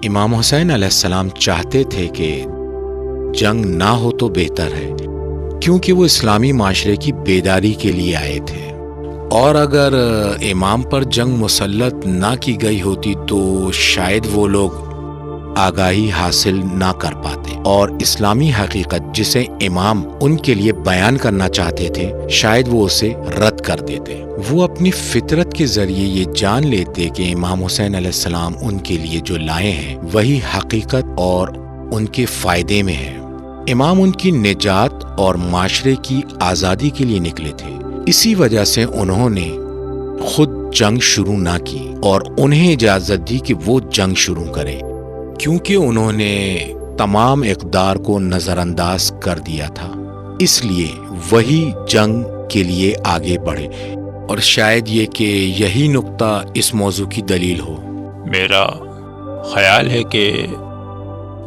امام حسین علیہ السلام چاہتے تھے کہ جنگ نہ ہو تو بہتر ہے، کیونکہ وہ اسلامی معاشرے کی بیداری کے لیے آئے تھے، اور اگر امام پر جنگ مسلط نہ کی گئی ہوتی تو شاید وہ لوگ آگاہی حاصل نہ کر پاتے، اور اسلامی حقیقت جسے امام ان کے لیے بیان کرنا چاہتے تھے شاید وہ اسے رد کر دیتے۔ وہ اپنی فطرت کے ذریعے یہ جان لیتے کہ امام حسین علیہ السلام ان کے لیے جو لائے ہیں وہی حقیقت اور ان کے فائدے میں ہے۔ امام ان کی نجات اور معاشرے کی آزادی کے لیے نکلے تھے، اسی وجہ سے انہوں نے خود جنگ شروع نہ کی اور انہیں اجازت دی کہ وہ جنگ شروع کرے، کیونکہ انہوں نے تمام اقدار کو نظر انداز کر دیا تھا، اس لیے وہی جنگ کے لیے آگے بڑھے، اور شاید یہ کہ یہی نقطہ اس موضوع کی دلیل ہو۔ میرا خیال ہے کہ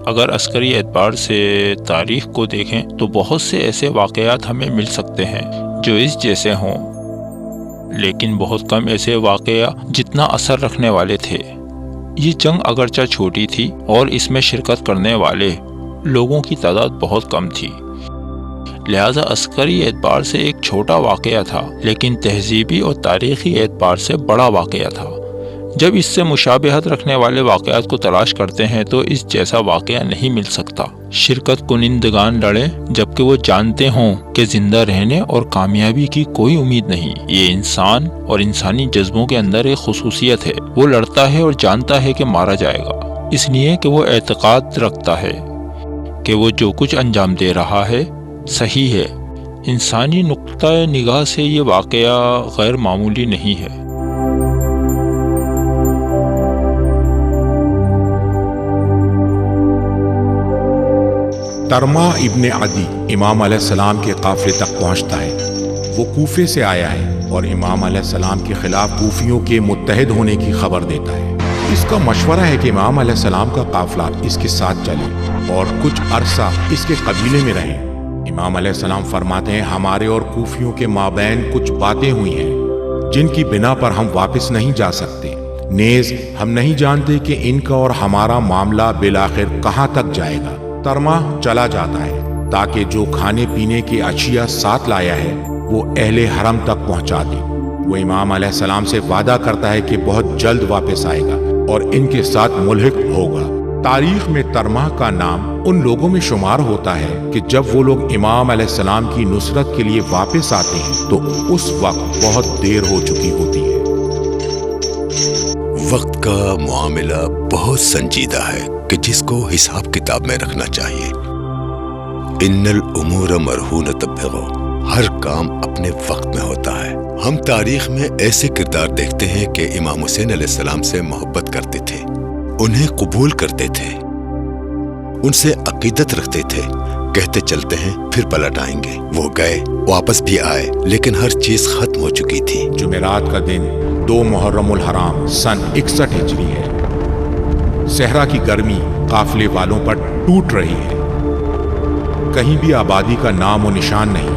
اگر عسکری اعتبار سے تاریخ کو دیکھیں تو بہت سے ایسے واقعات ہمیں مل سکتے ہیں جو اس جیسے ہوں، لیکن بہت کم ایسے واقعہ جتنا اثر رکھنے والے تھے۔ یہ جنگ اگرچہ چھوٹی تھی اور اس میں شرکت کرنے والے لوگوں کی تعداد بہت کم تھی، لہذا عسکری اعتبار سے ایک چھوٹا واقعہ تھا، لیکن تہذیبی اور تاریخی اعتبار سے بڑا واقعہ تھا۔ جب اس سے مشابہت رکھنے والے واقعات کو تلاش کرتے ہیں تو اس جیسا واقعہ نہیں مل سکتا۔ شرکت کنندگان لڑیں جبکہ وہ جانتے ہوں کہ زندہ رہنے اور کامیابی کی کوئی امید نہیں۔ یہ انسان اور انسانی جذبوں کے اندر ایک خصوصیت ہے، وہ لڑتا ہے اور جانتا ہے کہ مارا جائے گا، اس لیے کہ وہ اعتقاد رکھتا ہے کہ وہ جو کچھ انجام دے رہا ہے صحیح ہے۔ انسانی نقطہ نگاہ سے یہ واقعہ غیر معمولی نہیں ہے۔ ترما ابن عدی امام علیہ السلام کے قافلے تک پہنچتا ہے۔ وہ کوفے سے آیا ہے اور امام علیہ السلام کے خلاف کوفیوں کے متحد ہونے کی خبر دیتا ہے۔ اس کا مشورہ ہے کہ امام علیہ السلام کا قافلہ اس کے ساتھ چلے اور کچھ عرصہ اس کے قبیلے میں رہیں۔ امام علیہ السلام فرماتے ہیں، ہمارے اور کوفیوں کے مابین کچھ باتیں ہوئی ہیں جن کی بنا پر ہم واپس نہیں جا سکتے، نیز ہم نہیں جانتے کہ ان کا اور ہمارا معاملہ بالآخر کہاں تک جائے گا۔ ترما چلا جاتا ہے تاکہ جو کھانے پینے کی اشیاء ساتھ لایا ہے وہ اہل حرم تک پہنچا دے۔ وہ امام علیہ السلام سے وعدہ کرتا ہے کہ بہت جلد واپس آئے گا اور ان کے ساتھ ملحق ہوگا۔ تاریخ میں ترما کا نام ان لوگوں میں شمار ہوتا ہے کہ جب وہ لوگ امام علیہ السلام کی نصرت کے لیے واپس آتے ہیں تو اس وقت بہت دیر ہو چکی ہوتی ہے۔ وقت کا معاملہ بہت سنجیدہ ہے کہ جس کو حساب کتاب میں رکھنا چاہیے۔ ان الامور مرہونۃ بغو، ہر کام اپنے وقت میں ہوتا ہے۔ ہم تاریخ میں ایسے کردار دیکھتے ہیں کہ امام حسین علیہ السلام سے محبت کرتے تھے، انہیں قبول کرتے تھے، ان سے عقیدت رکھتے تھے، کہتے چلتے ہیں پھر پلٹ آئیں گے۔ وہ گئے، واپس بھی آئے، لیکن ہر چیز ختم ہو چکی تھی۔ جمعرات کا دن 2 محرم الحرام سن 61 ہجری ہے۔ صحرا کی گرمی قافلے والوں پر ٹوٹ رہی ہے، کہیں بھی آبادی کا نام و نشان نہیں۔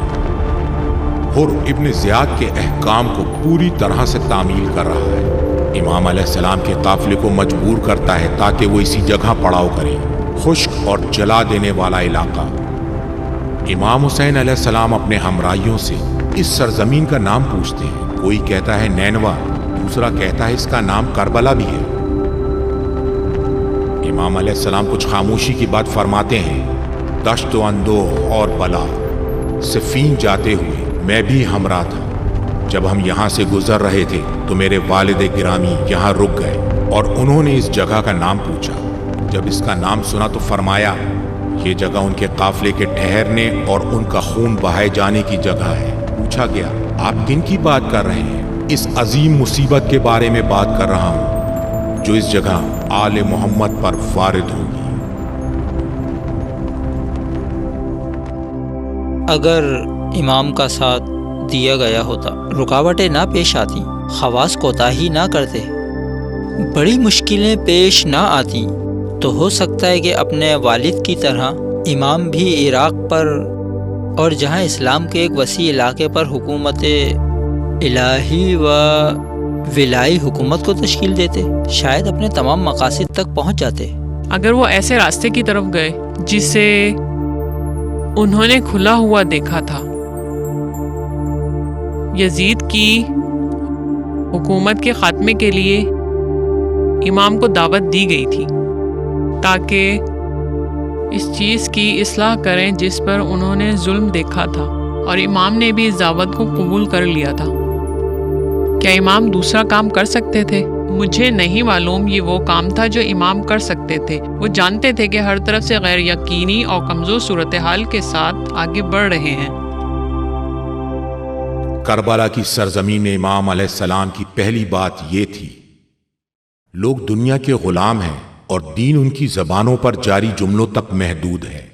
حر ابن زیاد کے احکام کو پوری طرح سے تعمیل کر رہا ہے، امام علیہ السلام کے قافلے کو مجبور کرتا ہے تاکہ وہ اسی جگہ پڑاؤ کرے، خشک اور جلا دینے والا علاقہ۔ امام حسین علیہ السلام اپنے ہمراہیوں سے اس سرزمین کا نام پوچھتے ہیں، کوئی کہتا ہے نینوا، دوسرا کہتا ہے اس کا نام کربلا بھی ہے۔ امام علیہ السلام کچھ خاموشی کی بات فرماتے ہیں، دشت و اندوہ اور بلا، صفین جاتے ہوئے میں بھی ہمراہ تھا۔ جب ہم یہاں سے گزر رہے تھے تو میرے والد گرامی یہاں رک گئے اور انہوں نے اس جگہ کا نام پوچھا۔ جب اس کا نام سنا تو فرمایا، یہ جگہ ان کے قافلے کے ٹھہرنے اور ان کا خون بہائے جانے کی جگہ ہے۔ پوچھا گیا، آپ کن کی بات کر رہے ہیں؟ اس عظیم مصیبت کے بارے میں بات کر رہا ہوں جو اس جگہ آل محمد پر وارد ہوگی۔ اگر امام کا ساتھ دیا گیا ہوتا، رکاوٹیں نہ پیش آتی، خواص کوتاہی نہ کرتے، بڑی مشکلیں پیش نہ آتی، تو ہو سکتا ہے کہ اپنے والد کی طرح امام بھی عراق پر اور جہاں اسلام کے ایک وسیع علاقے پر حکومت الہی و ولائی حکومت کو تشکیل دیتے، شاید اپنے تمام مقاصد تک پہنچ جاتے۔ اگر وہ ایسے راستے کی طرف گئے جسے انہوں نے کھلا ہوا دیکھا تھا، یزید کی حکومت کے خاتمے کے لیے امام کو دعوت دی گئی تھی تاکہ اس چیز کی اصلاح کریں جس پر انہوں نے ظلم دیکھا تھا، اور امام نے بھی اس دعوت کو قبول کر لیا تھا۔ کیا امام دوسرا کام کر سکتے تھے؟ مجھے نہیں معلوم یہ وہ کام تھا جو امام کر سکتے تھے۔ وہ جانتے تھے کہ ہر طرف سے غیر یقینی اور کمزور صورتحال کے ساتھ آگے بڑھ رہے ہیں۔ کربلا کی سرزمین میں امام علیہ السلام کی پہلی بات یہ تھی، لوگ دنیا کے غلام ہیں اور دین ان کی زبانوں پر جاری جملوں تک محدود ہے۔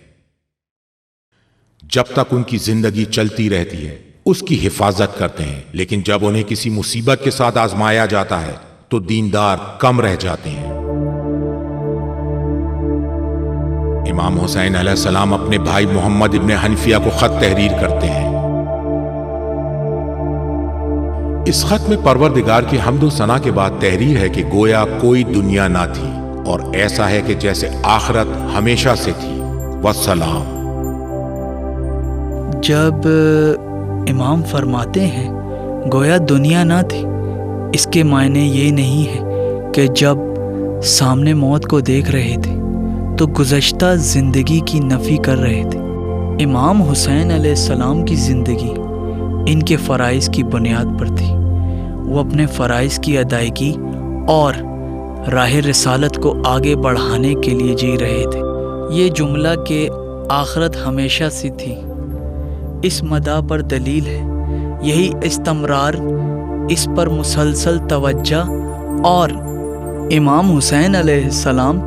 جب تک ان کی زندگی چلتی رہتی ہے اس کی حفاظت کرتے ہیں، لیکن جب انہیں کسی مصیبت کے ساتھ آزمایا جاتا ہے تو دیندار کم رہ جاتے ہیں۔ امام حسین علیہ السلام اپنے بھائی محمد ابن حنفیہ کو خط تحریر کرتے ہیں۔ اس خط میں پروردگار کی حمد و ثنا کے بعد تحریر ہے کہ گویا کوئی دنیا نہ تھی اور ایسا ہے کہ جیسے آخرت ہمیشہ سے تھی، والسلام۔ جب امام فرماتے ہیں گویا دنیا نہ تھی، اس کے معنی یہ نہیں ہے کہ جب سامنے موت کو دیکھ رہے تھے تو گزشتہ زندگی کی نفی کر رہے تھے۔ امام حسین علیہ السلام کی زندگی ان کے فرائض کی بنیاد پر تھی۔ وہ اپنے فرائض کی ادائیگی اور راہ رسالت کو آگے بڑھانے کے لیے جی رہے تھے۔ یہ جملہ کہ آخرت ہمیشہ سے تھی اس مدعا پر دلیل ہے۔ یہی استمرار، اس پر مسلسل توجہ اور امام حسین علیہ السلام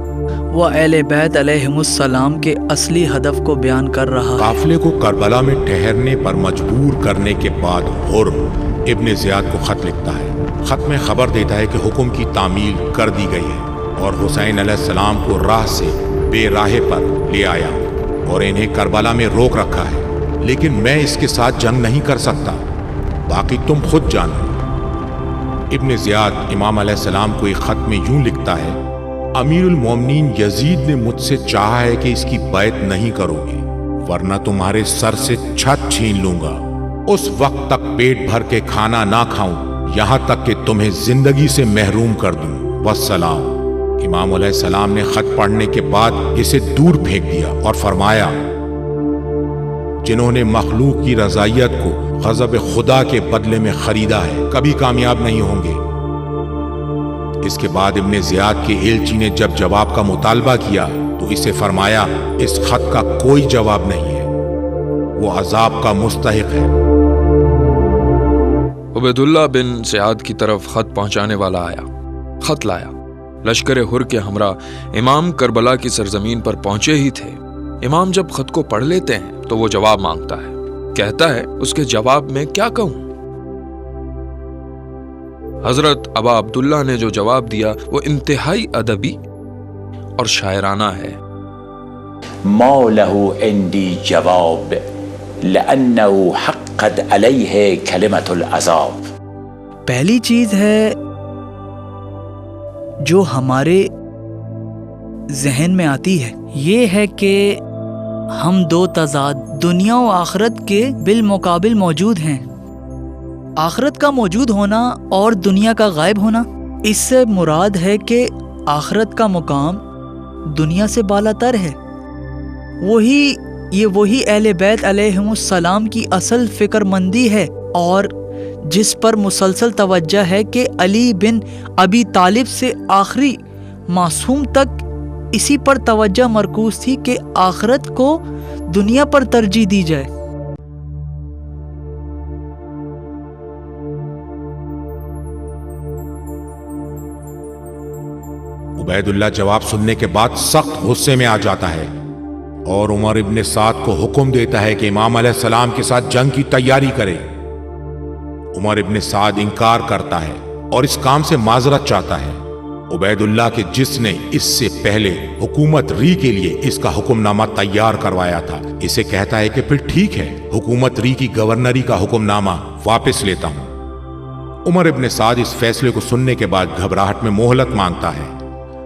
و اہل بیت علیہم السلام کے اصلی ہدف کو بیان کر رہا ہے۔ قافلے کو کربلا میں ٹھہرنے پر مجبور کرنے کے بعد حرم ابن زیاد کو خط لکھتا ہے۔ خط میں خبر دیتا ہے کہ حکم کی تعمیل کر دی گئی ہے اور حسین علیہ السلام کو راہ سے بے راہ پر لے آیا اور انہیں کربلا میں روک رکھا ہے، لیکن میں اس کے ساتھ جنگ نہیں کر سکتا، باقی تم خود جانو۔ ابن زیاد امام علیہ السلام کو ایک خط میں یوں لکھتا ہے، امیر المومنین یزید نے مجھ سے چاہا ہے کہ اس کی بیعت نہیں کرو گے ورنہ تمہارے سر سے چھت چھین لوں گا۔ اس وقت تک پیٹ بھر کے کھانا نہ کھاؤں یہاں تک کہ تمہیں زندگی سے محروم کر دوں، والسلام۔ امام علیہ السلام نے خط پڑھنے کے بعد اسے دور پھینک دیا اور فرمایا، جنہوں نے مخلوق کی رضائیت کو غضب خدا کے بدلے میں خریدا ہے کبھی کامیاب نہیں ہوں گے۔ اس کے بعد ابن زیاد کے ایلچی نے جب جواب کا مطالبہ کیا تو اسے فرمایا، اس خط کا کوئی جواب نہیں ہے، وہ عذاب کا مستحق ہے۔ عبید اللہ بن زیاد کی طرف خط پہنچانے والا آیا، خط لایا۔ لشکر ہر کے ہمراہ امام کربلا کی سرزمین پر پہنچے ہی تھے۔ امام جب خط کو پڑھ لیتے ہیں تو وہ جواب مانگتا ہے، کہتا ہے اس کے جواب میں کیا کہوں؟ حضرت ابا عبداللہ نے جو جواب دیا وہ انتہائی ادبی اور شاعرانہ ہے۔ ما له عندي جواب لأنه حقت عليه كلمة العذاب۔ پہلی چیز ہے جو ہمارے ذہن میں آتی ہے، یہ ہے کہ ہم دو تضاد دنیا و آخرت کے بالمقابل موجود ہیں۔ آخرت کا موجود ہونا اور دنیا کا غائب ہونا، اس سے مراد ہے کہ آخرت کا مقام دنیا سے بالا تر ہے۔ وہی اہل بیت علیہم السلام کی اصل فکر مندی ہے اور جس پر مسلسل توجہ ہے کہ علی بن ابی طالب سے آخری معصوم تک اسی پر توجہ مرکوز تھی کہ آخرت کو دنیا پر ترجیح دی جائے۔ عبید اللہ جواب سننے کے بعد سخت غصے میں آ جاتا ہے اور عمر ابن سعد کو حکم دیتا ہے کہ امام علیہ السلام کے ساتھ جنگ کی تیاری کرے۔ عمر ابن سعد انکار کرتا ہے اور اس کام سے معذرت چاہتا ہے۔ عبید اللہ کے جس نے اس سے پہلے حکومت ری کے لیے اس کا حکم نامہ تیار کروایا تھا، اسے کہتا ہے کہ پھر ٹھیک ہے، حکومت ری کی گورنری کا حکم نامہ واپس لیتا ہوں۔ عمر ابن سعد اس فیصلے کو سننے کے بعد گھبراہٹ میں مہلت مانگتا ہے،